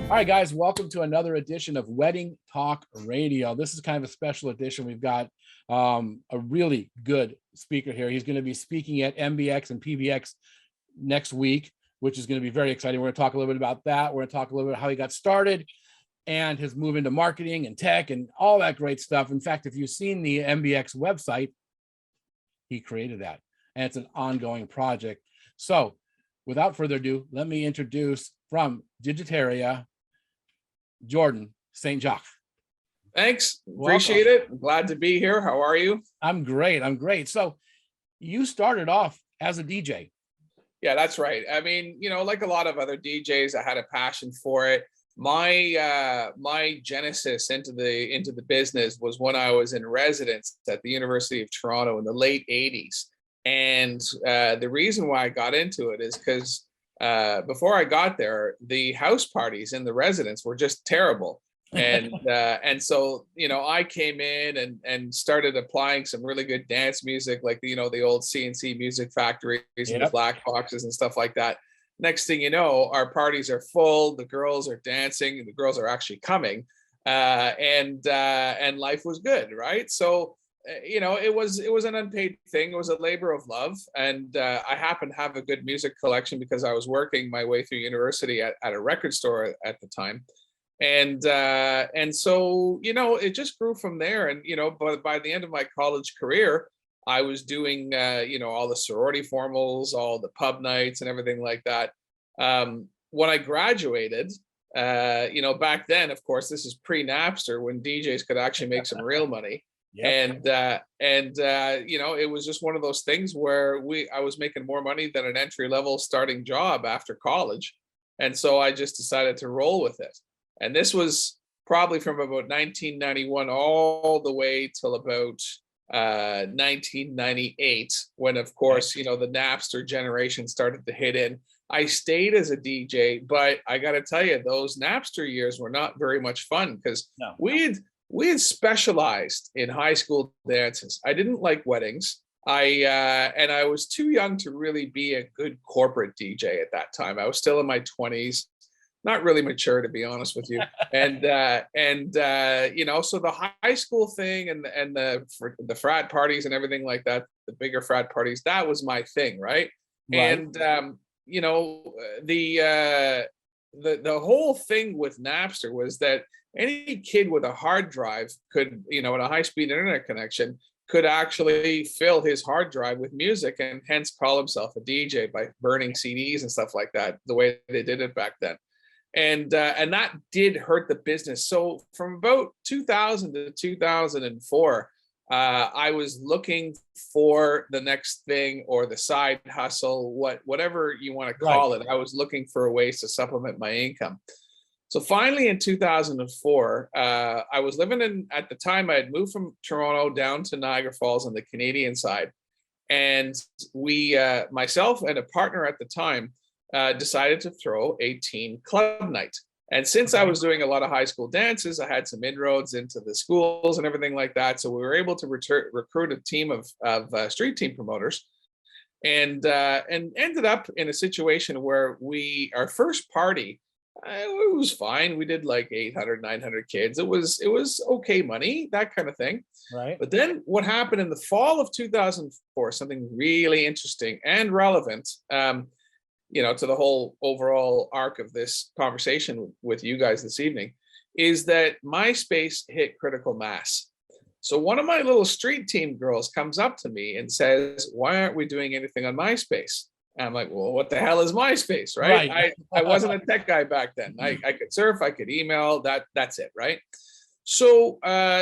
All right, guys, welcome to another edition of Wedding Talk Radio. This is kind of a special edition. We've got a really good speaker here. He's going to be speaking at MBX and PBX next week, which is going to be very exciting. We're going to talk a little bit about that. We're going to talk a little bit about how he got started and his move into marketing and tech and all that great stuff. In fact, if you've seen the MBX website, he created that, and it's an ongoing project. So without further ado, let me introduce from Digitera, Jordan Jacques. Thanks. Appreciate it. I'm glad to be here. How are you? I'm great. So you started off as a DJ. Yeah, that's right. I mean, like a lot of other DJs, I had a passion for it. My genesis into the business was when I was in residence at the University of Toronto in the late 80s. And the reason why I got into it is because before I got there, the house parties in the residence were just terrible. And so, I came in and started applying some really good dance music, like, the old CNC music factories and the black boxes and stuff like that. Next thing you know, our parties are full, the girls are dancing, the girls are actually coming, and life was good, right? So, it was an unpaid thing. It was a labor of love. And I happened to have a good music collection because I was working my way through university at a record store at the time. And so, it just grew from there. And, by the end of my college career, I was doing, all the sorority formals, all the pub nights and everything like that. When I graduated, back then, of course, this is pre-Napster, when DJs could actually make some real money. Yep. And it was just one of those things where I was making more money than an entry-level starting job after college. And so I just decided to roll with it. And this was probably from about 1991 all the way till about 1998, when, of course, the Napster generation started to hit in. I stayed as a DJ, but I got to tell you, those Napster years were not very much fun because we had specialized in high school dances. I didn't like weddings. And I was too young to really be a good corporate DJ at that time. I was still in my 20s. Not really mature, to be honest with you. And so the high school thing and the frat parties and everything like that, the bigger frat parties, that was my thing, right? And the whole thing with Napster was that any kid with a hard drive could, and a high-speed internet connection, could actually fill his hard drive with music and hence call himself a DJ by burning CDs and stuff like that, the way they did it back then. And that did hurt the business. So from about 2000 to 2004, I was looking for the next thing or the side hustle, whatever you want to call it. I was looking for ways to supplement my income. So finally in 2004, I was living at the time I had moved from Toronto down to Niagara Falls on the Canadian side. And we, myself and a partner at the time, decided to throw a teen club night. And since I was doing a lot of high school dances, I had some inroads into the schools and everything like that. So we were able to recruit a team of street team promoters, and ended up in a situation where our first party, it was fine. We did like 800, 900 kids. It was okay money, that kind of thing. Right. But then what happened in the fall of 2004, something really interesting and relevant, to the whole overall arc of this conversation with you guys this evening, is that MySpace hit critical mass. So one of my little street team girls comes up to me and says, "Why aren't we doing anything on MySpace?" And I'm like, "Well, what the hell is MySpace?" Right? I wasn't a tech guy back then. I could surf, I could email, that's it, right? So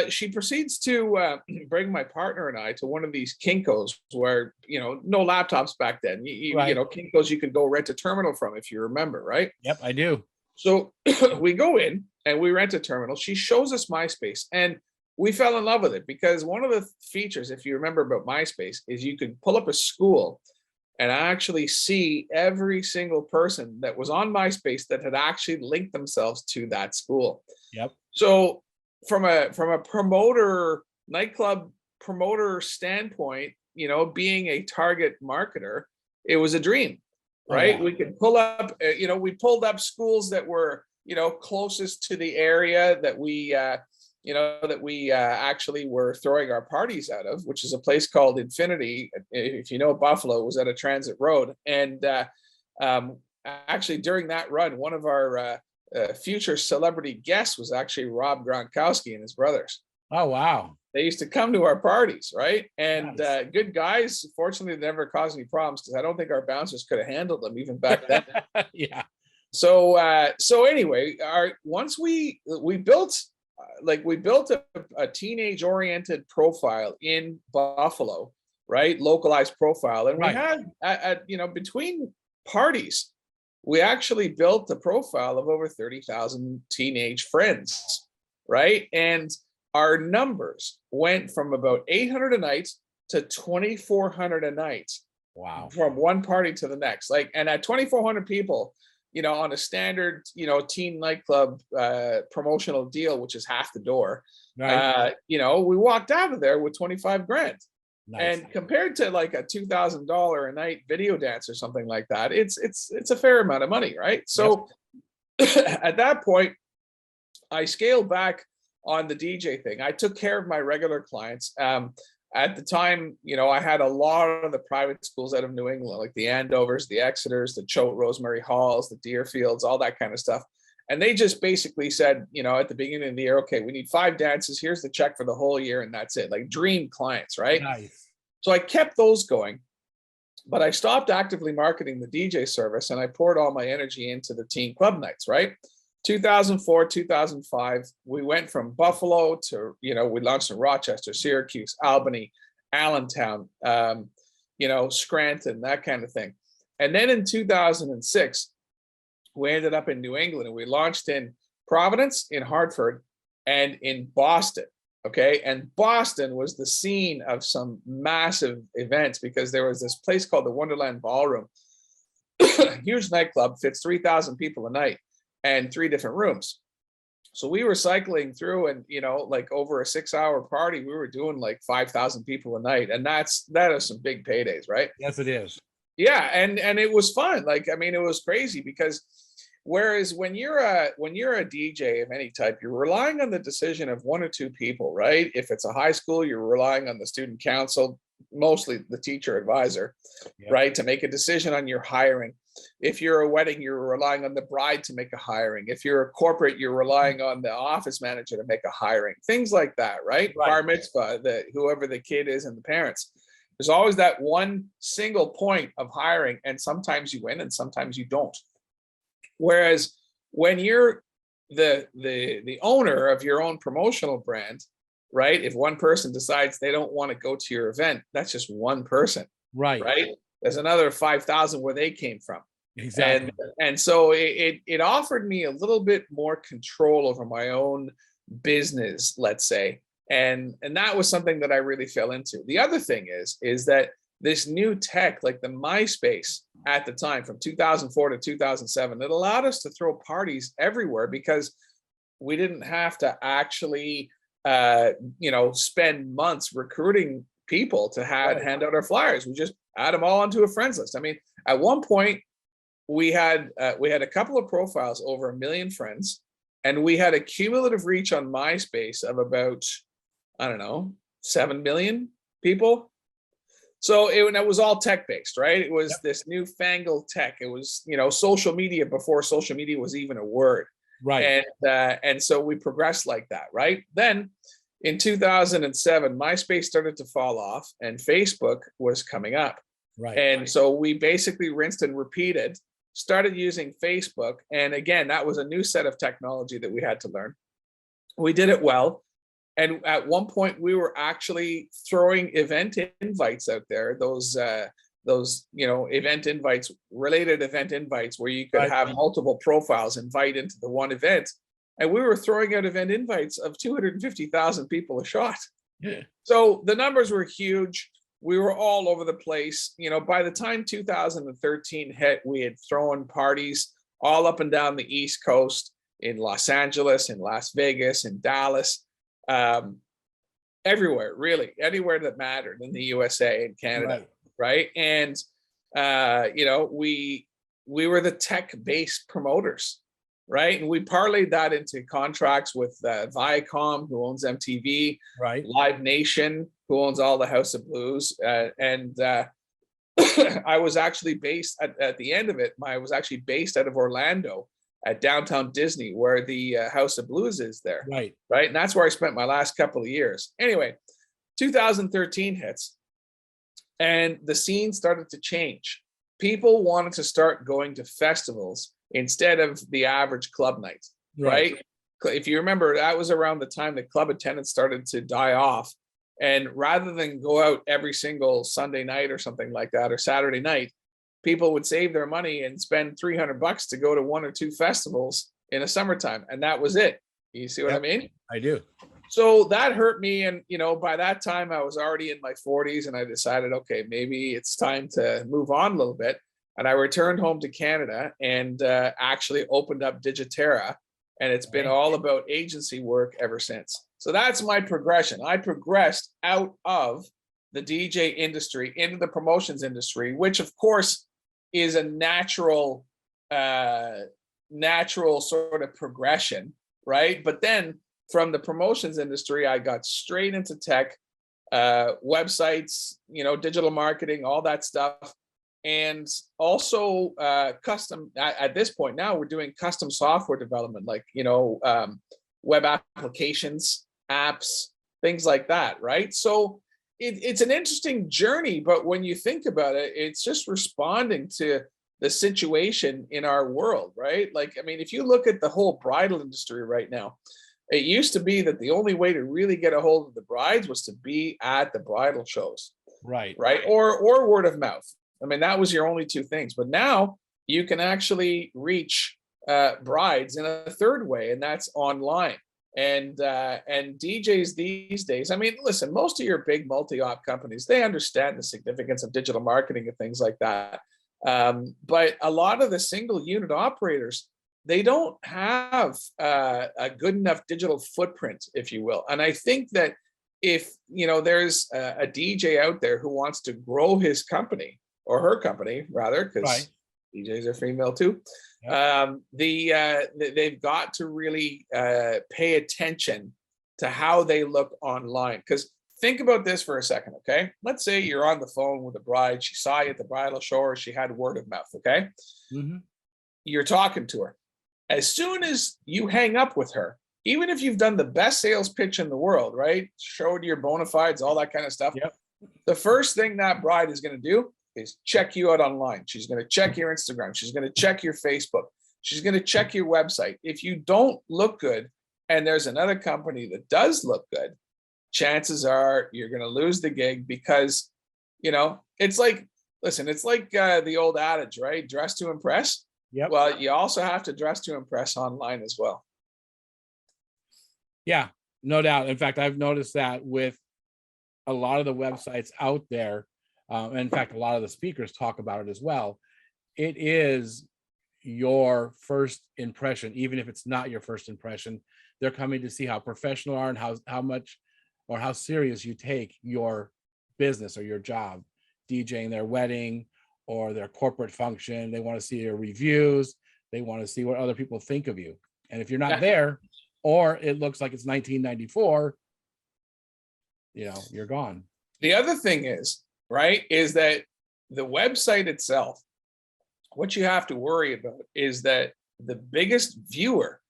she proceeds to bring my partner and I to one of these Kinkos where, no laptops back then. Kinkos you could go rent a terminal from, if you remember, right? Yep, I do. So we go in and we rent a terminal. She shows us MySpace and we fell in love with it because one of the features, if you remember about MySpace, is you could pull up a school and actually see every single person that was on MySpace that had actually linked themselves to that school. Yep. So from a nightclub promoter standpoint, being a target marketer, it was a dream, right? We could pull up, we pulled up schools that were closest to the area that we actually were throwing our parties out of, which is a place called Infinity. If you know Buffalo, it was at a transit road. And actually, during that run, one of our future celebrity guests was actually Rob Gronkowski and his brothers. Oh, wow. They used to come to our parties, right? And Nice. good guys. Fortunately, they never caused any problems because I don't think our bouncers could have handled them even back then. Yeah. So anyway, once we built a teenage oriented profile in Buffalo, right? Localized profile, and we Right. had between parties, we actually built a profile of over 30,000 teenage friends, right? And our numbers went from about 800 a night to 2,400 a night. Wow. From one party to the next. And at 2,400 people, on a standard, teen nightclub promotional deal, which is half the door, Right. we walked out of there with 25 grand. Nice. And compared to like a $2,000 a night video dance or something like that, it's a fair amount of money, right? So at that point, I scaled back on the DJ thing. I took care of my regular clients. At the time, I had a lot of the private schools out of New England, like the Andovers, the Exeters, the Choate Rosemary Halls, the Deerfields, all that kind of stuff. And they just basically said, at the beginning of the year, okay, we need 5 dances. Here's the check for the whole year. And that's it. Like dream clients, right? Nice. So I kept those going, but I stopped actively marketing the DJ service and I poured all my energy into the teen club nights, right? 2004, 2005, we went from Buffalo to, we launched in Rochester, Syracuse, Albany, Allentown, Scranton, that kind of thing. And then in 2006, we ended up in New England and we launched in Providence, in Hartford, and in Boston. Okay. And Boston was the scene of some massive events because there was this place called the Wonderland Ballroom, huge nightclub, fits 3,000 people a night. And 3 different rooms. So we were cycling through and, like over a 6-hour party, we were doing like 5,000 people a night. And that is some big paydays, right? Yes, it is. Yeah. And it was fun. Like, I mean, it was crazy because whereas when you're a DJ of any type, you're relying on the decision of 1 or 2 people, right? If it's a high school, you're relying on the student council, mostly the teacher advisor, right? To make a decision on your hiring. If you're a wedding, you're relying on the bride to make a hiring. If you're a corporate, you're relying on the office manager to make a hiring. Things like that, right? Bar mitzvah, whoever the kid is and the parents. There's always that one single point of hiring, and sometimes you win and sometimes you don't. Whereas when you're the owner of your own promotional brand, right? If one person decides they don't want to go to your event, that's just one person, right? There's another 5,000 where they came from. Exactly. And so it offered me a little bit more control over my own business, let's say. And that was something that I really fell into. The other thing is that this new tech, like the MySpace at the time from 2004 to 2007, it allowed us to throw parties everywhere because we didn't have to actually, spend months recruiting people to hand out our flyers. We just add them all onto a friends list. I mean, at one point we had a couple of profiles over 1 million friends, and we had a cumulative reach on MySpace of about, 7 million people. So it was all tech based, right? It was this newfangled tech. It was, social media before social media was even a word. Right. And so we progressed like that, right? Then in 2007, MySpace started to fall off and Facebook was coming up. Right. And so we basically rinsed and repeated, started using Facebook. And again, that was a new set of technology that we had to learn. We did it well. And at one point we were actually throwing event invites out there, those event invites, related event invites where you could have multiple profiles invite into the one event. And we were throwing out event invites of 250,000 people a shot. Yeah. So the numbers were huge. We were all over the place. By the time 2013 hit, we had thrown parties all up and down the East Coast, in Los Angeles, in Las Vegas, in Dallas, everywhere, really, anywhere that mattered in the USA and Canada, right? And we were the tech-based promoters. right? And we parlayed that into contracts with Viacom, who owns MTV, Right. Live Nation, who owns all the House of Blues, and I was actually based at the end of it. I was actually based out of Orlando at downtown Disney, where the House of Blues is there. Right. Right. And that's where I spent my last couple of years. Anyway, 2013 hits and the scene started to change. People wanted to start going to festivals instead of the average club night. Right. If you remember, that was around the time that club attendance started to die off. And rather than go out every single Sunday night or something like that, or Saturday night, people would save their money and spend $300 to go to 1 or 2 festivals in a summertime. And that was it. You see what I mean? I do. So that hurt me. And, by that time I was already in my 40s and I decided, okay, maybe it's time to move on a little bit. And I returned home to Canada and actually opened up Digitera. And it's been all about agency work ever since. So that's my progression. I progressed out of the DJ industry into the promotions industry, which of course is a natural sort of progression, right? But then from the promotions industry, I got straight into tech, websites, digital marketing, all that stuff. And also custom, at this point now, we're doing custom software development, like, web applications, apps, things like that, right? So it's an interesting journey, but when you think about it, it's just responding to the situation in our world, right? Like, I mean, if you look at the whole bridal industry right now, it used to be that the only way to really get a hold of the brides was to be at the bridal shows, Right. Or word of mouth. I mean, that was your only 2 things. But now you can actually reach brides in a third way, and that's online. And DJs these days, I mean, listen, most of your big multi-op companies, they understand the significance of digital marketing and things like that. But a lot of the single unit operators, they don't have a good enough digital footprint, if you will. And I think that if, there's a DJ out there who wants to grow his company, or her company rather, because DJs are female too. They've got to really pay attention to how they look online. Because think about this for a second, okay? Let's say you're on the phone with a bride. She saw you at the bridal show, or she had word of mouth, okay? Mm-hmm. You're talking to her. As soon as you hang up with her, even if you've done the best sales pitch in the world, right? Showed your bona fides, all that kind of stuff. The first thing that bride is going to do is check you out online. She's going to check your Instagram. She's going to check your Facebook. She's going to check your website. If you don't look good and there's another company that does look good, chances are you're going to lose the gig, because, it's like, listen, it's like the old adage, right? Dress to impress. Yep. Well, you also have to dress to impress online as well. Yeah, no doubt. In fact, I've noticed that with a lot of the websites out there. In fact, a lot of the speakers talk about it as well. It is your first impression, even if it's not your first impression. They're coming to see how professional you are and how much or how serious you take your business or your job, DJing their wedding or their corporate function. They want to see your reviews. They want to see what other people think of you. And if you're not there, or it looks like it's 1994, you're gone. The other thing is, right, is that the website itself, what you have to worry about is that the biggest viewer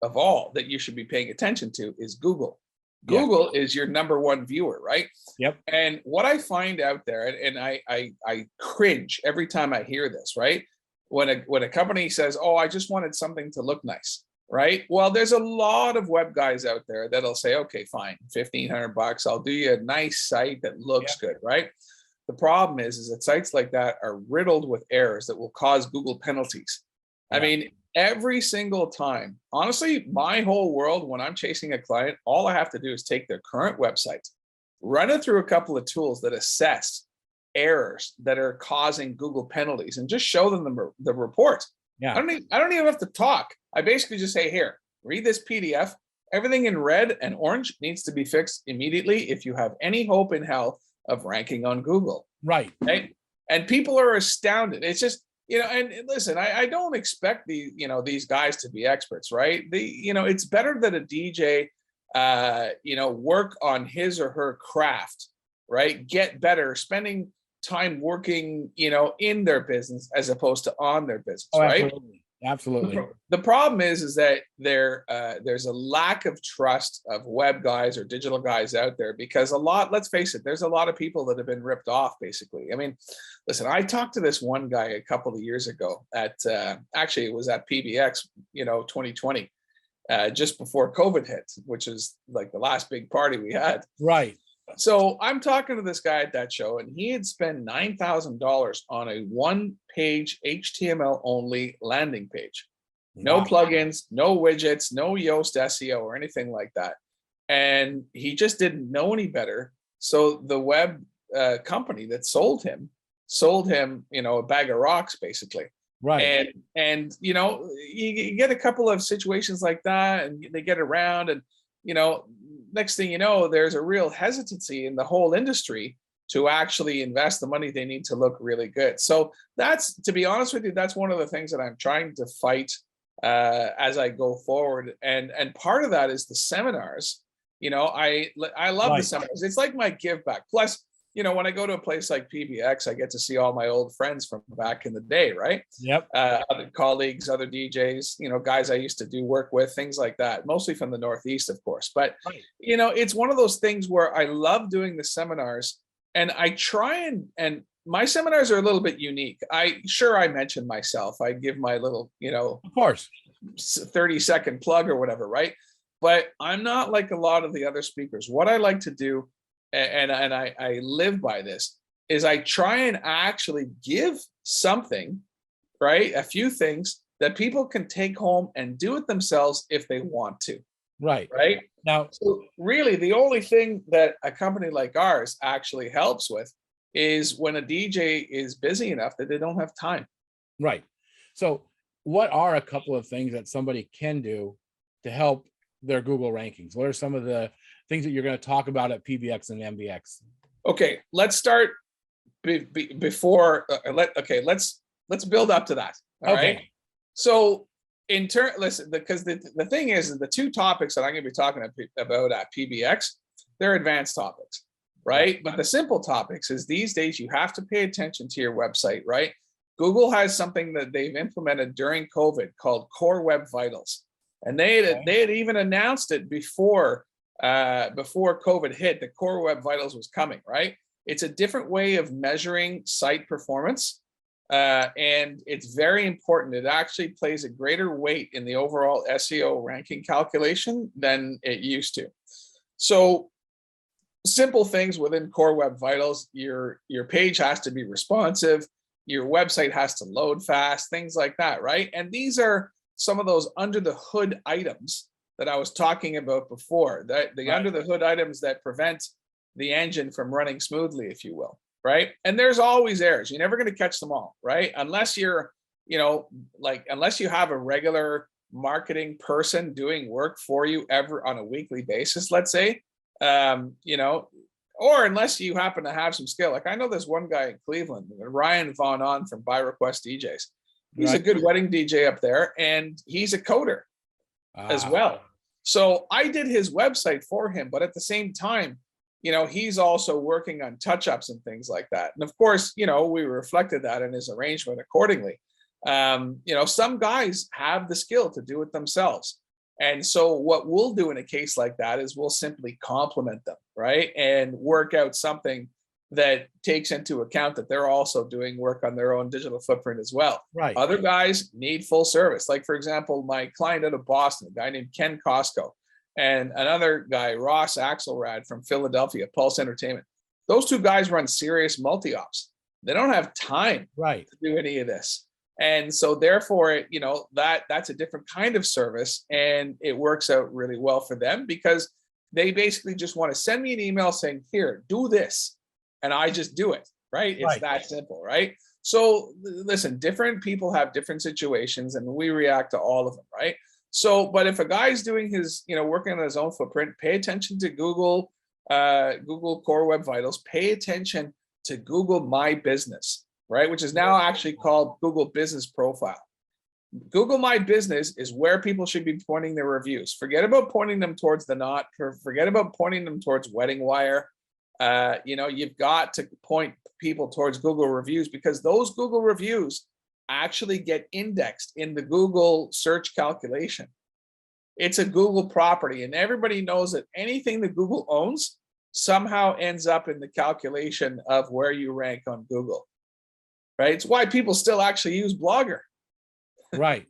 of all that you should be paying attention to is Google. Google is your number 1 viewer, right? Yep. And what I find out there, and I cringe every time I hear this, right? When a company says, "Oh, I just wanted something to look nice," right? Well, there's a lot of web guys out there that'll say, "Okay, fine, $1,500, I'll do you a nice site that looks good," right? The problem is that sites like that are riddled with errors that will cause Google penalties. I mean, every single time, honestly, my whole world, when I'm chasing a client, all I have to do is take their current website, run it through a couple of tools that assess errors that are causing Google penalties, and just show them the report. I don't even have to talk. I basically just say, here, read this PDF. Everything in red and orange needs to be fixed immediately if you have any hope in hell of ranking on Google. Right. And people are astounded. It's just, And listen, I don't expect these guys to be experts, right? It's better that a DJ, work on his or her craft, right? Get better, spending time working, in their business as opposed to on their business, Oh, right? absolutely. Absolutely. The problem is that there's a lack of trust of web guys or digital guys out there, because let's face it, there's a lot of people that have been ripped off, basically. I mean, listen, I talked to this one guy a couple of years ago actually it was at PBX, 2020, just before COVID hit, which is like the last big party we had. Right. So I'm talking to this guy at that show, and he had spent $9,000 on a one-page HTML only landing page. No plugins, no widgets, no Yoast SEO or anything like that. And he just didn't know any better. So the web company that sold him, a bag of rocks, basically. Right. And you get a couple of situations like that, and they get around, and next thing you know, there's a real hesitancy in the whole industry to actually invest the money they need to look really good. So to be honest with you, that's one of the things that I'm trying to fight as I go forward. And part of that is the seminars. I love the seminars. It's like my give back. Plus, when I go to a place like PBX, I get to see all my old friends from back in the day, right? Yep. Other colleagues, other DJs, guys I used to do work with, things like that, mostly from the Northeast, of course. But, it's one of those things where I love doing the seminars, and I try and my seminars are a little bit unique. I mention myself. I give my little, of course, 30-second plug or whatever, right? But I'm not like a lot of the other speakers. What I like to do, and I live by this, is I try and actually give something, right? A few things that people can take home and do it themselves if they want to. Right. Right. Now, so really, the only thing that a company like ours actually helps with is when a DJ is busy enough that they don't have time. Right. So what are a couple of things that somebody can do to help their Google rankings? What are some of the things that you're going to talk about at PBX and MBX? Okay, let's start before. Let's build up to that. All right. So listen, because the thing is, the two topics that I'm going to be talking about at PBX, they're advanced topics, right? But the simple topics is, these days you have to pay attention to your website, right? Google has something that they've implemented during COVID called Core Web Vitals. And they had even announced it before COVID hit, the Core Web Vitals was coming, right? It's a different way of measuring site performance, and it's very important. It actually plays a greater weight in the overall SEO ranking calculation than it used to. So simple things within Core Web Vitals: your page has to be responsive, your website has to load fast, things like that, right? And these are some of those under the hood items that I was talking about before, the under the hood items that prevent the engine from running smoothly, if you will, right? And there's always errors. You're never going to catch them all, right? Unless you're, unless you have a regular marketing person doing work for you on a weekly basis, let's say, or unless you happen to have some skill. Like, I know there's one guy in Cleveland, Ryan Von On from Buy Request DJs. He's a good wedding DJ up there, and he's a coder as well. So I did his website for him, but at the same time, he's also working on touch-ups and things like that. And of course, we reflected that in his arrangement accordingly. Some guys have the skill to do it themselves. And so what we'll do in a case like that is we'll simply complement them, right? And work out something that takes into account that they're also doing work on their own digital footprint as well. Right. Other guys need full service. Like, for example, my client out of Boston, a guy named Ken Costco, and another guy, Ross Axelrad from Philadelphia, Pulse Entertainment. Those two guys run serious multi-ops. They don't have time to do any of this. And so therefore, that's a different kind of service, and it works out really well for them, because they basically just want to send me an email saying, here, do this. And I just do it, right? It's that simple, right? So listen, different people have different situations, and we react to all of them, right? So, but if a guy's doing his, working on his own footprint, pay attention to Google Core Web Vitals, pay attention to Google My Business. right? Which is now actually called Google Business Profile. Google My Business is where people should be pointing their reviews. Forget about pointing them towards The Knot. Forget about pointing them towards Wedding Wire. You've got to point people towards Google reviews, because those Google reviews actually get indexed in the Google search calculation. It's a Google property, and everybody knows that anything that Google owns somehow ends up in the calculation of where you rank on Google, right? It's why people still actually use Blogger. Right.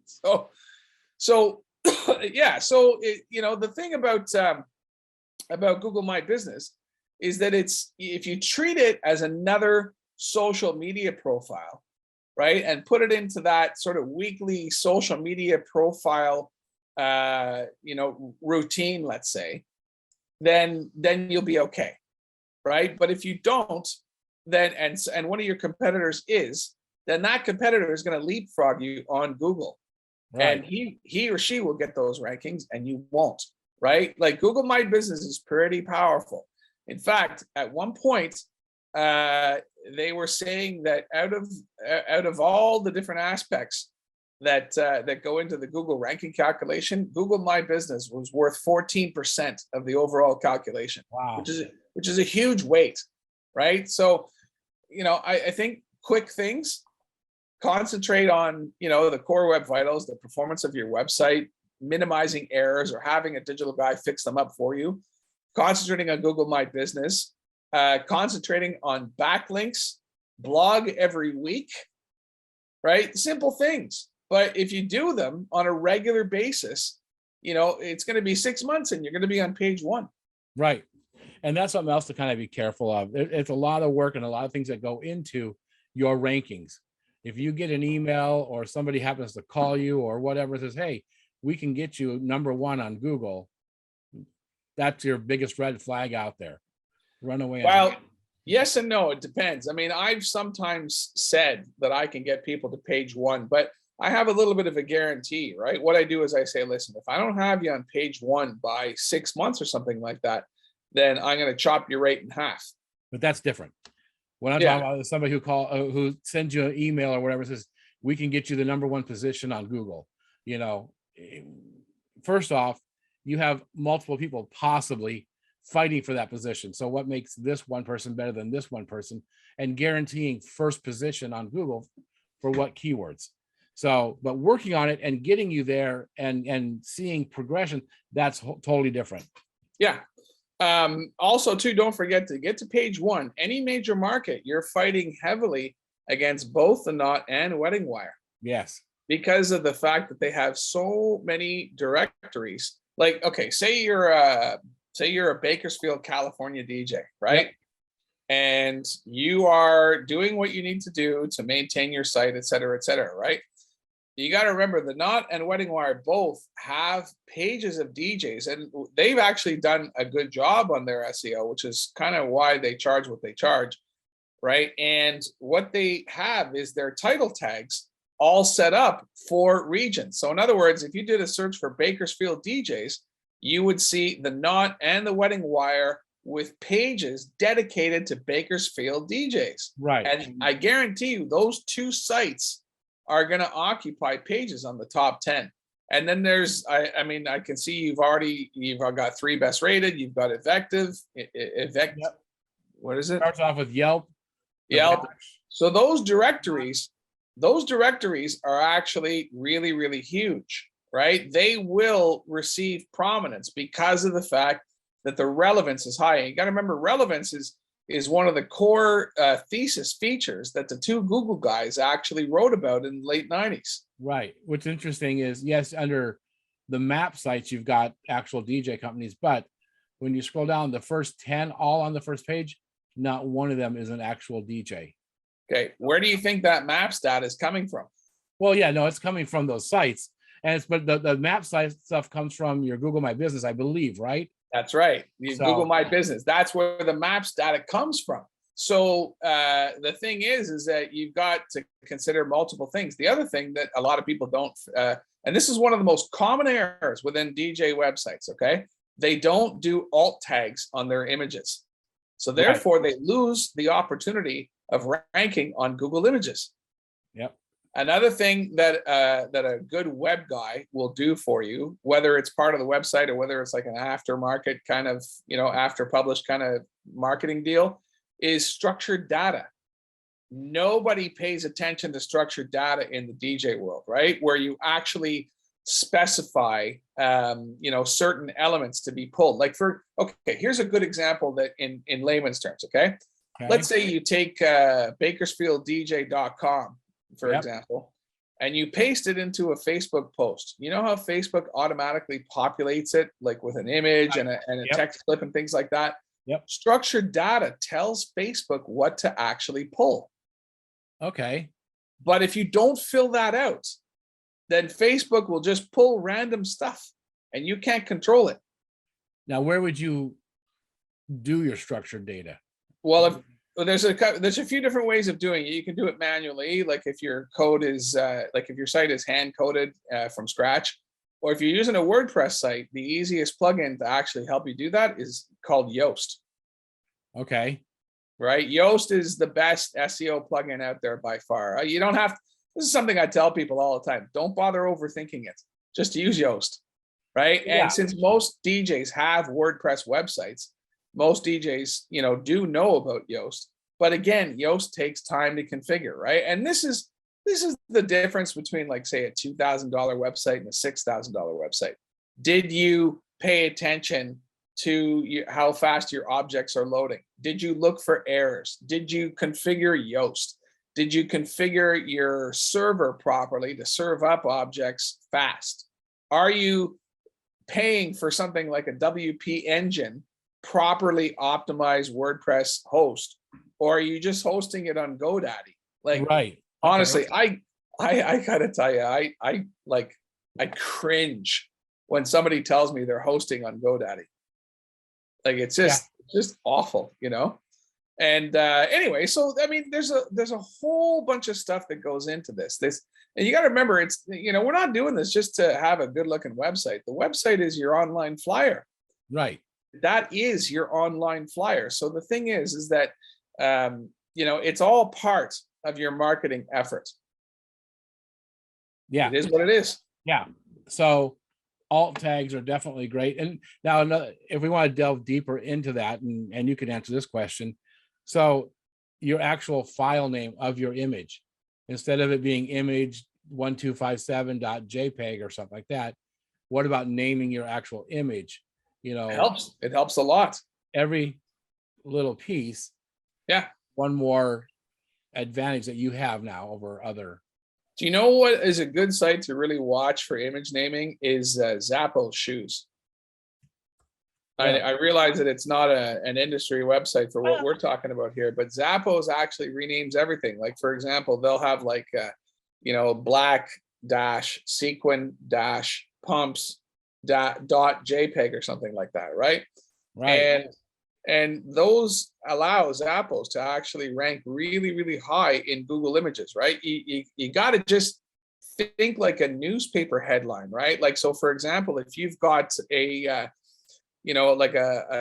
So yeah. So the thing about Google My Business is that if you treat it as another social media profile, right, and put it into that sort of weekly social media profile, routine, let's say, then you'll be okay, right? But if you don't, then and one of your competitors is, then that competitor is going to leapfrog you on Google, right? And he or she will get those rankings and you won't, right? Like Google My Business is pretty powerful. In fact, at one point, they were saying that out of all the different aspects that go into the Google ranking calculation, Google My Business was worth 14% of the overall calculation. Wow. Which is a huge weight, right? So, I think quick things, concentrate on, the core web vitals, the performance of your website, minimizing errors or having a digital guy fix them up for you, concentrating on Google My Business, concentrating on backlinks, blog every week, right? Simple things. But if you do them on a regular basis, it's going to be 6 months and you're going to be on page 1. Right. And that's something else to kind of be careful of. It's a lot of work and a lot of things that go into your rankings. If you get an email or somebody happens to call you or whatever, says, hey, we can get you number 1 on Google, that's your biggest red flag out there. Run away. Well, yes and no, it depends. I mean, I've sometimes said that I can get people to page 1, but I have a little bit of a guarantee, right? What I do is I say, listen, if I don't have you on page 1 by 6 months or something like that, then I'm going to chop your rate in half. But that's different. When I'm talking about somebody who sends you an email or whatever, says, we can get you the number 1 position on Google. First off, you have multiple people possibly fighting for that position. So what makes this one person better than this one person, and guaranteeing first position on Google for what keywords? So, but working on it and getting you there and seeing progression, that's totally different. Yeah. Also, too, don't forget to get to page 1. Any major market, you're fighting heavily against both The Knot and Wedding Wire. Yes. Because of the fact that they have so many directories. Like, okay, say you're a Bakersfield, California DJ, right? Yep. And you are doing what you need to do to maintain your site, et cetera, right? You got to remember, The Knot and Wedding Wire both have pages of DJs, and they've actually done a good job on their SEO, which is kind of why they charge what they charge, right? And what they have is their title tags all set up for regions. So in other words, if you did a search for Bakersfield DJs, you would see The Knot and the Wedding Wire with pages dedicated to Bakersfield DJs. Right. And I guarantee you those 2 sites are going to occupy pages on the top 10. And then there's, I can see you've got 3 best rated. You've got Effective. Yep. What is it? Starts off with Yelp. So those directories are actually really, really huge, right? They will receive prominence because of the fact that the relevance is high. And you got to remember, relevance is one of the core thesis features that the 2 Google guys actually wrote about in the late 90s. Right. What's interesting is, yes, under the map sites, you've got actual DJ companies, but when you scroll down, the first 10 all on the first page, not one of them is an actual DJ. Okay. Where do you think that map stat is coming from? Well, yeah, no, it's coming from those sites. And but the map site stuff comes from your Google My Business, I believe, right? That's right. Google My Business. That's where the maps data comes from. So the thing is that you've got to consider multiple things. The other thing that a lot of people don't, and this is one of the most common errors within DJ websites, okay? They don't do alt tags on their images. So therefore, they lose the opportunity of ranking on Google Images. Yep. Another thing that that a good web guy will do for you, whether it's part of the website or whether it's like an aftermarket kind of, after published kind of marketing deal, is structured data. Nobody pays attention to structured data in the DJ world, right? Where you actually specify, certain elements to be pulled. Like here's a good example that in layman's terms, okay? Let's say you take bakersfielddj.com, for example, and you paste it into a Facebook post. You know how Facebook automatically populates it, like with an image and a text clip and things like that? Yep. Structured data tells Facebook what to actually pull. Okay. But if you don't fill that out, then Facebook will just pull random stuff and you can't control it. Now, where would you do your structured data? Well, there's a few different ways of doing it. You can do it manually, like if your code is if your site is hand coded from scratch, or if you're using a WordPress site, the easiest plugin to actually help you do that is called Yoast. Okay. Right? Yoast is the best SEO plugin out there by far. You don't have, this is something I tell people all the time. Don't bother overthinking it. Just use Yoast, right? Yeah. And since most DJs have WordPress websites, most DJs, do know about Yoast. But again, Yoast takes time to configure, right? And this is the difference between, like, say, a $2,000 website and a $6,000 website. Did you pay attention to how fast your objects are loading? Did you look for errors? Did you configure Yoast? Did you configure your server properly to serve up objects fast? Are you paying for something like a WP Engine properly optimized WordPress host, or are you just hosting it on GoDaddy? Like, right. Honestly, I gotta tell you, I cringe when somebody tells me they're hosting on GoDaddy. Like, it's just awful, And anyway, so I mean, there's a whole bunch of stuff that goes into this. And you got to remember, it's we're not doing this just to have a good looking website. The website is your online flyer. Right. That is your online flyer. So the thing is that it's all part of your marketing efforts. Yeah. It is what it is. Yeah. So alt tags are definitely great. And now, if we want to delve deeper into that, and you can answer this question. So your actual file name of your image, instead of it being image1257.jpg or something like that, what about naming your actual image? It helps. It helps a lot. Every little piece. Yeah. One more advantage that you have now over other. Do you know what is a good site to really watch for image naming is Zappos Shoes? Yeah. I realize that it's not an industry website for what we're talking about here, but Zappos actually renames everything. Like, for example, they'll have like, black dash sequin dash pumps dot JPEG or something like that, right? Right. And those allow Zappos to actually rank really, really high in Google Images, right? You got to just think like a newspaper headline, right? Like, so for example, if you've got a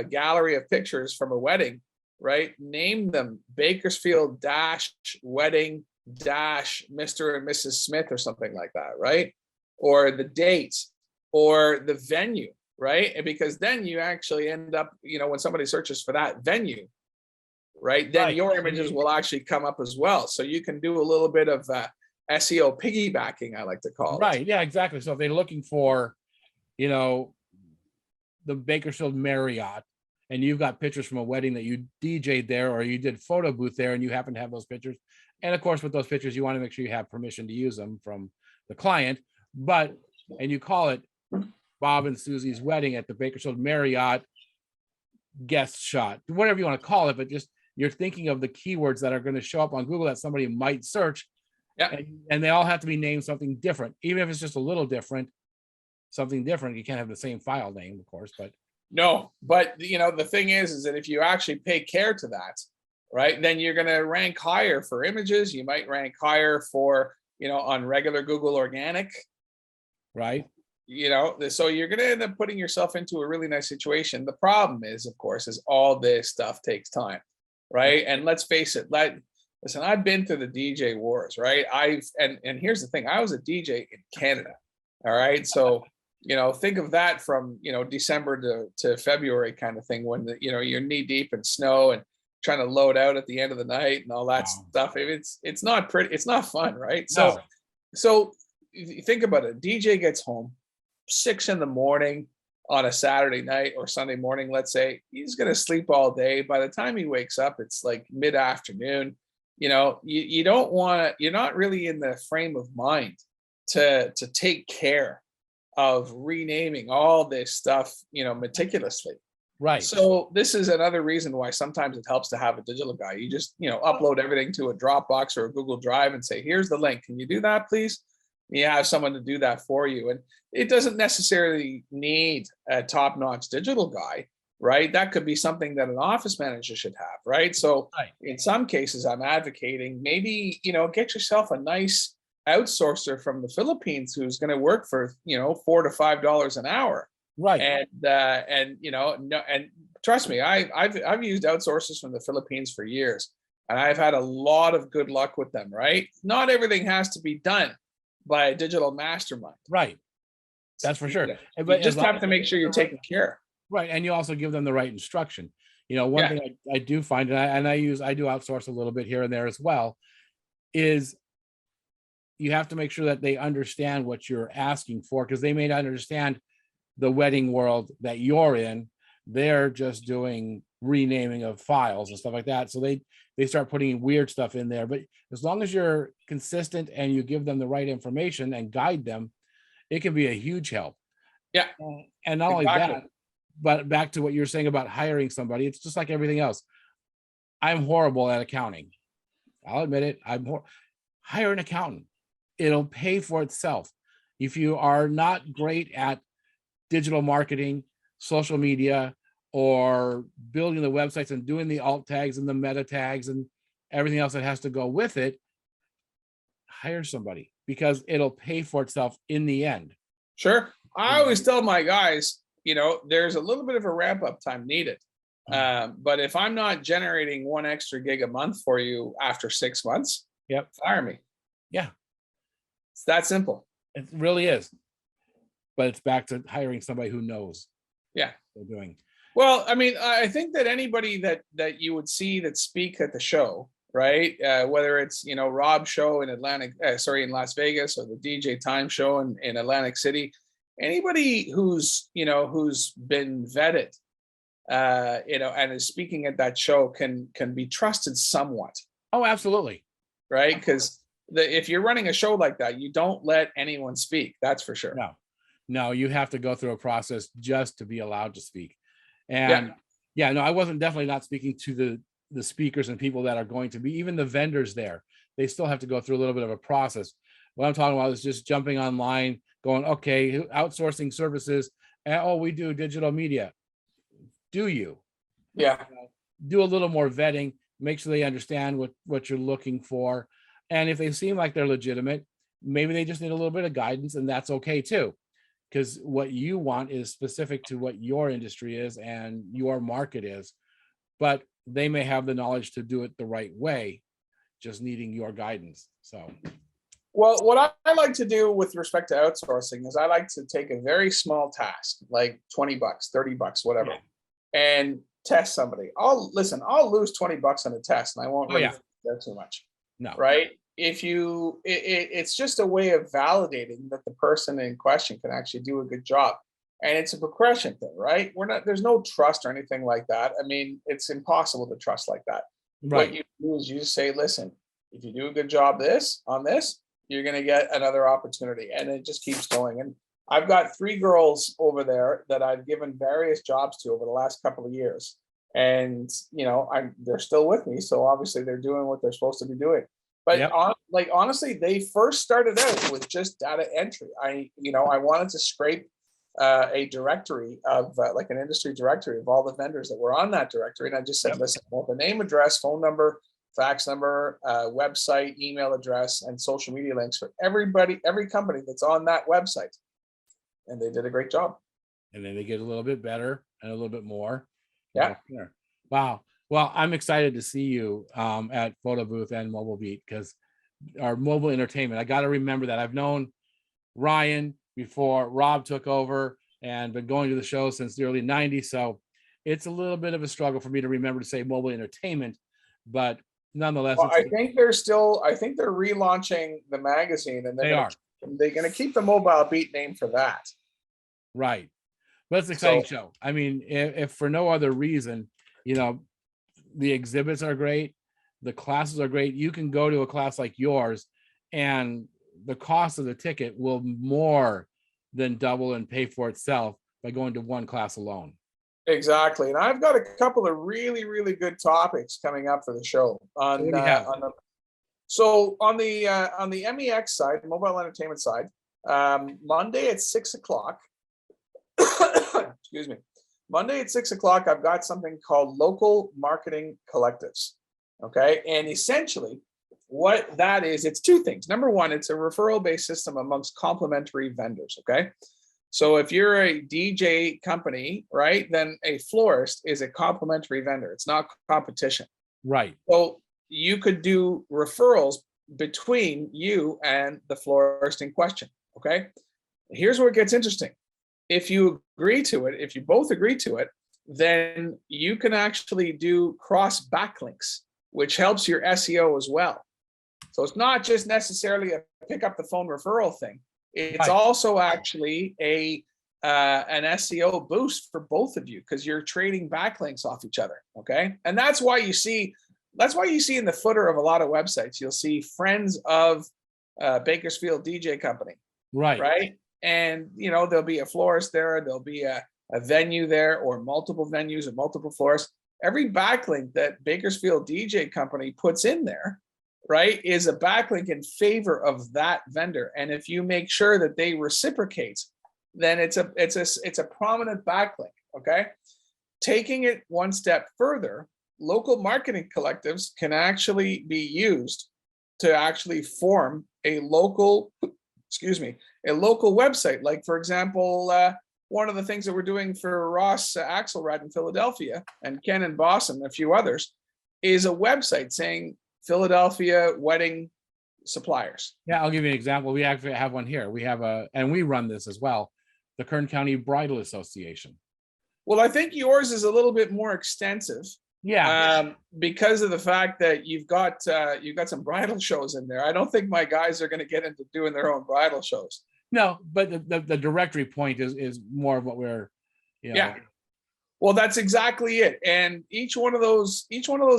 gallery of pictures from a wedding, right? Name them Bakersfield dash wedding dash Mr. and Mrs. Smith or something like that, right? Or the dates or the venue, right? And because then you actually end up, when somebody searches for that venue, right, then your images will actually come up as well. So you can do a little bit of SEO piggybacking, I like to call it. Right. Yeah, exactly. So if they're looking for, the Bakersfield Marriott, and you've got pictures from a wedding that you DJ'd there, or you did photo booth there, and you happen to have those pictures. And of course, with those pictures, you want to make sure you have permission to use them from the client, and you call it Bob and Susie's wedding at the Bakersfield Marriott guest shot, whatever you want to call it, but just you're thinking of the keywords that are going to show up on Google that somebody might search. Yeah. And they all have to be named something different, even if it's just a little different, something different. You can't have the same file name, of course, but no, but the thing is that if you actually pay care to that, right, then you're going to rank higher for images. You might rank higher for, on regular Google organic. Right. So you're going to end up putting yourself into a really nice situation. The problem is, of course, is all this stuff takes time, right? And let's face it, listen, I've been through the DJ wars, right? And here's the thing, I was a DJ in Canada. All right. So, think of that from, December to February kind of thing, when you're knee deep in snow and trying to load out at the end of the night and all that Wow. stuff. It's not pretty, it's not fun, right? No. So if you think about it, DJ gets home 6 in the morning on a Saturday night or Sunday morning, let's say. He's going to sleep all day. By the time he wakes up, it's like mid-afternoon. You don't want to, you're not really in the frame of mind to take care of renaming all this stuff, meticulously. Right. So this is another reason why sometimes it helps to have a digital guy. You just, upload everything to a Dropbox or a Google Drive and say, here's the link. Can you do that, please? You have someone to do that for you. And it doesn't necessarily need a top-notch digital guy, right? That could be something that an office manager should have, right? So in some cases, I'm advocating maybe, get yourself a nice outsourcer from the Philippines who's going to work for, $4 to $5 an hour. Right. And trust me, I've used outsourcers from the Philippines for years, and I've had a lot of good luck with them, right? Not everything has to be done by a digital mastermind. Right. That's for sure. You just have to make sure you're taking care. Right. And you also give them the right instruction. One thing I do find, and I do outsource a little bit here and there as well, is you have to make sure that they understand what you're asking for, because they may not understand the wedding world that you're in. They're just doing renaming of files and stuff like that. So they start putting weird stuff in there. But as long as you're consistent and you give them the right information and guide them, it can be a huge help. Yeah. And not only that, but back to what you're saying about hiring somebody, it's just like everything else. I'm horrible at accounting. I'll admit it. Hire an accountant. It'll pay for itself. If you are not great at digital marketing, social media, or building the websites and doing the alt tags and the meta tags and everything else that has to go with it, hire somebody, because it'll pay for itself in the end. Sure. I always tell my guys, there's a little bit of a ramp up time needed. But if I'm not generating 1 extra gig a month for you after 6 months, fire me. Yeah. It's that simple. It really is. But it's back to hiring somebody who knows. Yeah. What they're doing. Well, I mean, I think that anybody that you would see that speak at the show, right? Whether it's, Rob's show in in Las Vegas, or the DJ Time show in Atlantic City, anybody who's been vetted, and is speaking at that show can be trusted somewhat. Oh, absolutely. Right. Because if you're running a show like that, you don't let anyone speak. That's for sure. No, you have to go through a process just to be allowed to speak. And no, I wasn't definitely not speaking to the speakers and people that are going to be, even the vendors there. They still have to go through a little bit of a process. What I'm talking about is just jumping online, going, okay, outsourcing services. And, we do digital media. Do you? Yeah. Do a little more vetting, make sure they understand what you're looking for. And if they seem like they're legitimate, maybe they just need a little bit of guidance, and that's okay too. Because what you want is specific to what your industry is and your market is, but they may have the knowledge to do it the right way, just needing your guidance. So, well, what I like to do with respect to outsourcing is I like to take a very small task, like $20, $30, whatever, and test somebody. I'll lose $20 on a test, and I won't really care too much. No. Right. It's just a way of validating that the person in question can actually do a good job. And it's a progression thing, right? There's no trust or anything like that. I mean, it's impossible to trust like that. Right. What you do is you just say, listen, if you do a good job on this, you're going to get another opportunity. And it just keeps going. And I've got 3 girls over there that I've given various jobs to over the last couple of years. And, they're still with me. So obviously they're doing what they're supposed to be doing. But honestly, they first started out with just data entry. I wanted to scrape a directory of like an industry directory of all the vendors that were on that directory. And I just said, listen, well, the name, address, phone number, fax number, website, email address, and social media links for every company that's on that website. And they did a great job. And then they get a little bit better and a little bit more. Yeah. Wow. Well, I'm excited to see you at Photo Booth and Mobile Beat, because our mobile entertainment, I got to remember that. I've known Ryan before Rob took over and been going to the show since the early 90s. So it's a little bit of a struggle for me to remember to say mobile entertainment, but nonetheless, Well, I think they're relaunching the magazine, and they're gonna keep the Mobile Beat name for that. Right. But it's an exciting So show. I mean, if for no other reason, you know, the exhibits are great, the classes are great. You can go to a class like yours, and the cost of the ticket will more than double and pay for itself by going to one class alone. exactly, and I've got a couple of really, really good topics coming up for the show So what do you have? on the MEX side, mobile entertainment side. Monday at 6 o'clock. Excuse me. Monday at 6 o'clock, I've got something called local marketing collectives. Okay, and essentially, what that is, it's two things. Number one, it's a referral-based system amongst complementary vendors. Okay. So if you're a DJ company, right, then a florist is a complementary vendor. It's not competition. Right. So you could do referrals between you and the florist in question. Okay. Here's where it gets interesting. If you agree to it, if you both agree to it, then you can actually do cross backlinks, which helps your SEO as well. So it's not just necessarily a pick up the phone referral thing. It's Right. also actually an SEO boost for both of you, because you're trading backlinks off each other. Okay. And that's why you see in the footer of a lot of websites, you'll see friends of Bakersfield DJ company. Right. Right. And there'll be a florist there, there'll be a venue there, or multiple venues or multiple florists. Every backlink that Bakersfield DJ company puts in there, right, is a backlink in favor of that vendor. And if you make sure that they reciprocate, then it's a prominent backlink. Okay. Taking it one step further, local marketing collectives can actually be used to actually form a local website. Like, for example, one of the things that we're doing for Ross Axelrad in Philadelphia, and Ken in Boston, and a few others, is a website saying Philadelphia wedding suppliers. Yeah, I'll give you an example. We actually have one here. We have and we run this as well, the Kern County Bridal Association. Well, I think yours is a little bit more extensive. Yeah. Because of the fact that you've got some bridal shows in there. I don't think my guys are going to get into doing their own bridal shows. No, but the directory point is more of what we're, Yeah. Well, that's exactly it. And each one of those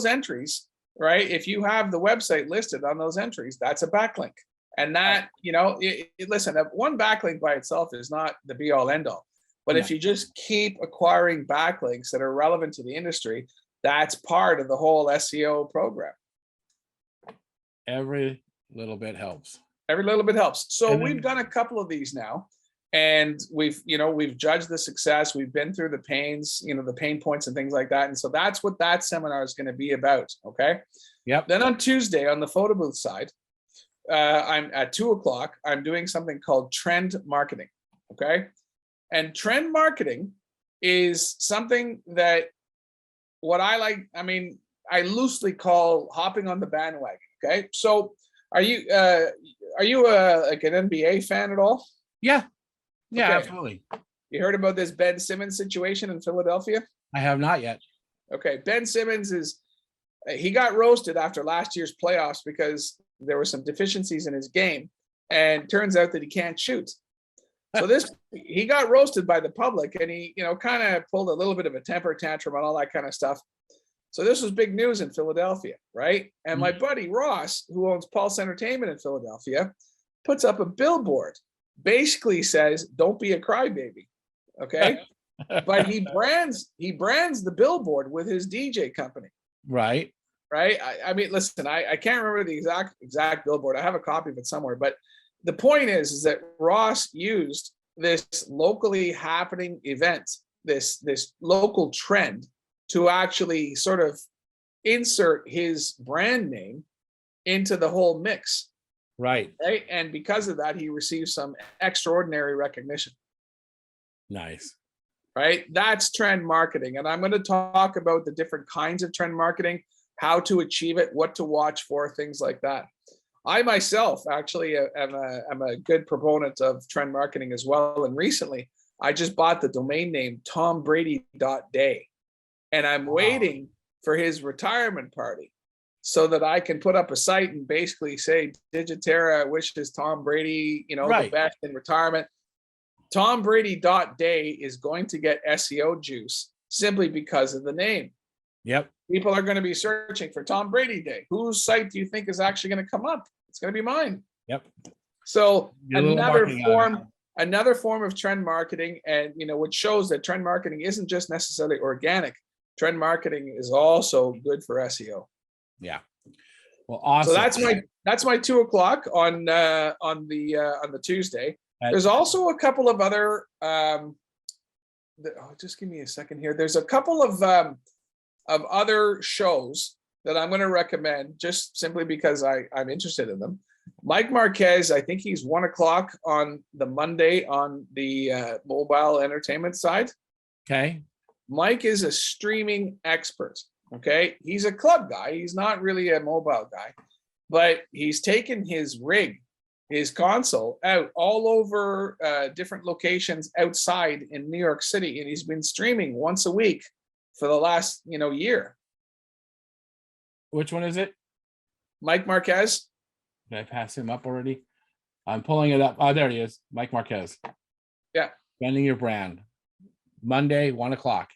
entries, right? If you have the website listed on those entries, that's a backlink. And that, listen, one backlink by itself is not the be all end all. But if you just keep acquiring backlinks that are relevant to the industry, that's part of the whole SEO program. Every little bit helps. Every little bit helps. So we've done a couple of these now, and we've judged the success. We've been through the pains, the pain points and things like that. And so that's what that seminar is going to be about. Okay. Yep. Then on Tuesday, on the photo booth side, I'm at 2:00. I'm doing something called trend marketing. Okay. And trend marketing is something that I loosely call hopping on the bandwagon. Okay. So are you like an NBA fan at all? Yeah. Yeah, Okay. absolutely. You heard about this Ben Simmons situation in Philadelphia? I have not yet. Okay. Ben Simmons he got roasted after last year's playoffs because there were some deficiencies in his game, and turns out that he can't shoot. So he got roasted by the public, and he, kind of pulled a little bit of a temper tantrum and all that kind of stuff. So this was big news in Philadelphia, right? And my buddy Ross, who owns Pulse Entertainment in Philadelphia, puts up a billboard, basically says, "Don't be a crybaby." Okay. But he brands the billboard with his DJ company. Right. Right. I mean, listen, I can't remember the exact billboard. I have a copy of it somewhere, but the point is that Ross used this locally happening event, this local trend, to actually sort of insert his brand name into the whole mix. Right. Right. And because of that, he received some extraordinary recognition. Nice. right? That's trend marketing. And I'm going to talk about the different kinds of trend marketing, how to achieve it, what to watch for, things like that. I myself actually am a good proponent of trend marketing as well. And recently I just bought the domain name tombrady.day, and I'm waiting for his retirement party so that I can put up a site and basically say Digitera wishes Tom Brady, the best in retirement. Tombrady.day is going to get SEO juice simply because of the name. Yep. People are going to be searching for Tom Brady Day. Whose site do you think is actually going to come up? It's going to be mine. Yep. So another form of trend marketing, and which shows that trend marketing isn't just necessarily organic. Trend marketing is also good for SEO. Yeah. Well, awesome. So that's my 2 o'clock on the Tuesday. There's also a couple of other. Just give me a second here. There's a couple of other shows that I'm going to recommend just simply because I'm interested in them. Mike Marquez, I think he's 1 o'clock on the Monday on the mobile entertainment side. Okay. Mike is a streaming expert. Okay. He's a club guy. He's not really a mobile guy, but he's taken his rig, his console out all over different locations outside in New York City. And he's been streaming once a week for the last, year. Which one is it? Mike Marquez. Did I pass him up already? I'm pulling it up. Oh, there he is. Mike Marquez. Yeah. Bending your brand. Monday, 1 o'clock.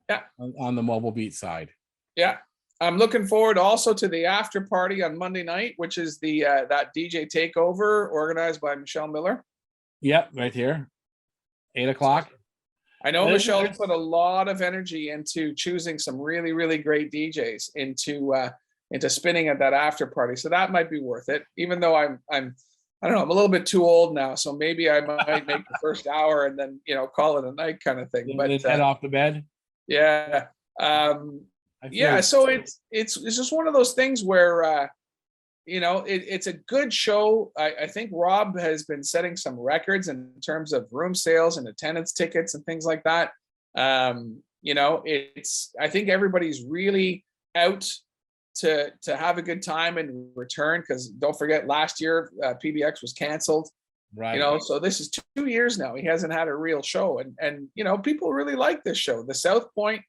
Yeah. On the mobile beat side. Yeah. I'm looking forward also to the after party on Monday night, which is the that DJ takeover organized by Michelle Miller. Yep, right here. 8 o'clock. I know Michelle put a lot of energy into choosing some really, really great DJs into spinning at that after party. So that might be worth it, even though I don't know, I'm a little bit too old now. So maybe I might make the first hour and then, call it a night kind of thing. But head off the bed. Yeah. Yeah. So it's just one of those things where, it's a good show. I think Rob has been setting some records in terms of room sales and attendance tickets and things like that. I think everybody's really out to have a good time and return, because don't forget last year PBX was canceled. Right. So this is 2 years now. He hasn't had a real show, and people really like this show. The South Point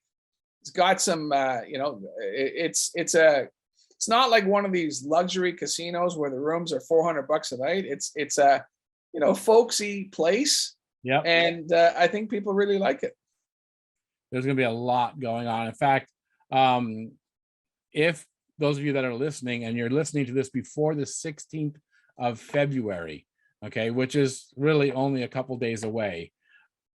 has got some, it's not like one of these luxury casinos where the rooms are $400 a night. It's a, folksy place. Yeah. And I think people really like it. There's going to be a lot going on. In fact, if those of you that are listening and you're listening to this before the 16th of February, okay, which is really only a couple days away,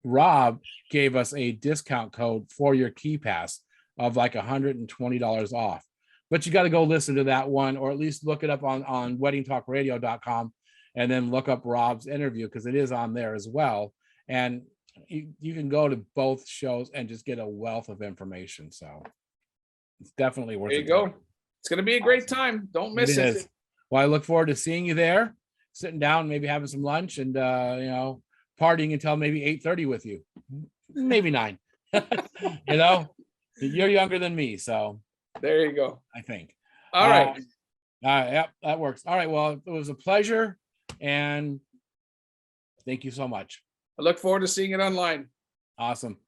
Rob gave us a discount code for your key pass of like $120 off. But you got to go listen to that one, or at least look it up on weddingtalkradio.com and then look up Rob's interview, because it is on there as well. And you can go to both shows and just get a wealth of information. So it's definitely worth it. There you go. It's going to be a great time. Don't miss it. Well, I look forward to seeing you there, sitting down, maybe having some lunch and, partying until maybe 8:30 with you. Maybe 9. You're younger than me, so. There you go. I think. All right. Yep, that works. All right. Well, it was a pleasure, and thank you so much. I look forward to seeing it online. Awesome.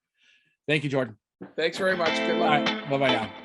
Thank you, Jordan. Thanks very much. Good luck. All right. Bye-bye now.